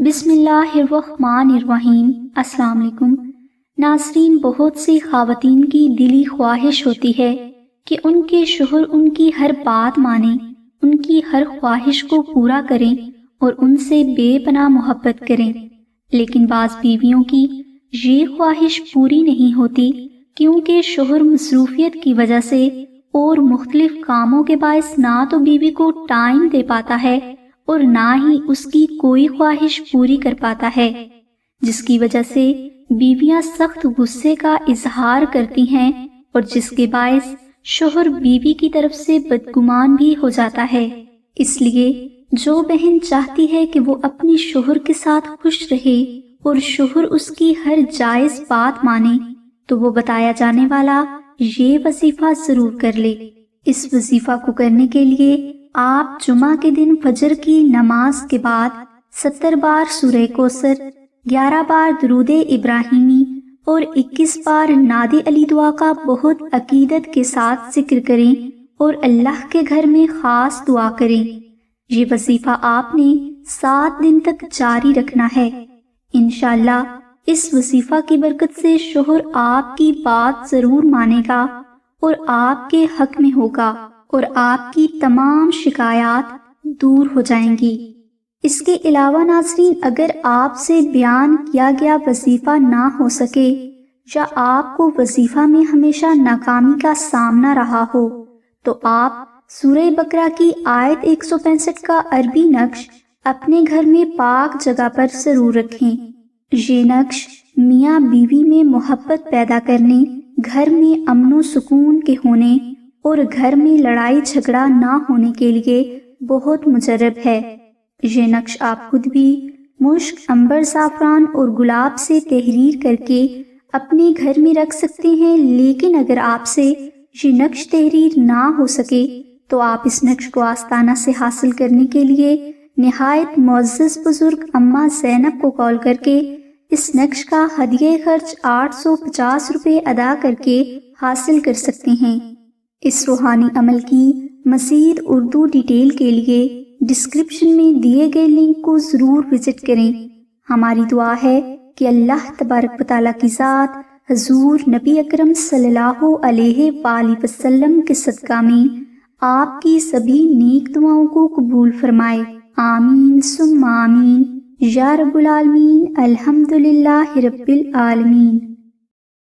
بسم اللہ الرحمن الرحیم۔ السلام علیکم ناظرین، بہت سی خواتین کی دلی خواہش ہوتی ہے کہ ان کے شوہر ان کی ہر بات مانیں، ان کی ہر خواہش کو پورا کریں اور ان سے بے پناہ محبت کریں، لیکن بعض بیویوں کی یہ خواہش پوری نہیں ہوتی کیونکہ شوہر مصروفیت کی وجہ سے اور مختلف کاموں کے باعث نہ تو بیوی کو ٹائم دے پاتا ہے اور نہ ہی اس کی کوئی خواہش پوری کر پاتا ہے، جس کی وجہ سے بیویاں سخت غصے کا اظہار کرتی ہیں اور جس کے باعث شوہر بیوی کی طرف سے بدگمان بھی ہو جاتا ہے۔ اس لیے جو بہن چاہتی ہے کہ وہ اپنی شوہر کے ساتھ خوش رہے اور شوہر اس کی ہر جائز بات مانے تو وہ بتایا جانے والا یہ وظیفہ ضرور کر لے۔ اس وظیفہ کو کرنے کے لیے آپ جمعہ کے دن فجر کی نماز کے بعد 70 بار سورہ کوثر، 11 بار درود ابراہیمی اور 21 بار نادی علی دعا کا بہت عقیدت کے ساتھ ذکر کریں اور اللہ کے گھر میں خاص دعا کریں۔ یہ وظیفہ آپ نے 7 دن تک جاری رکھنا ہے۔ انشاءاللہ اس وظیفہ کی برکت سے شوہر آپ کی بات ضرور مانے گا اور آپ کے حق میں ہوگا اور آپ کی تمام شکایات دور ہو جائیں گی۔ اس کے علاوہ ناظرین، اگر آپ سے بیان کیا گیا وظیفہ نہ ہو سکے یا آپ کو وظیفہ میں ہمیشہ ناکامی کا سامنا رہا ہو تو آپ سورہ بقرہ کی آیت 165 کا عربی نقش اپنے گھر میں پاک جگہ پر ضرور رکھیں۔ یہ نقش میاں بیوی میں محبت پیدا کرنے، گھر میں امن و سکون کے ہونے اور گھر میں لڑائی جھگڑا نہ ہونے کے لیے بہت مجرب ہے۔ یہ نقش آپ خود بھی مشک، عنبر، زعفران اور گلاب سے تحریر کر کے اپنے گھر میں رکھ سکتے ہیں، لیکن اگر آپ سے یہ نقش تحریر نہ ہو سکے تو آپ اس نقش کو آستانہ سے حاصل کرنے کے لیے نہایت معزز بزرگ اماں زینب کو کال کر کے اس نقش کا ہدیہ خرچ 850 روپے ادا کر کے حاصل کر سکتے ہیں۔ اس روحانی عمل کی مزید اردو ڈیٹیل کے لیے ڈسکرپشن میں دیے گئے لنک کو ضرور وزٹ کریں۔ ہماری دعا ہے کہ اللہ تبارک و تعالیٰ کی ذات حضور نبی اکرم صلی اللہ علیہ وآلہ وسلم کے صدقہ میں آپ کی سبھی نیک دعاؤں کو قبول فرمائے۔ آمین ثم آمین یا رب العالمین۔ الحمدللہ رب العالمین۔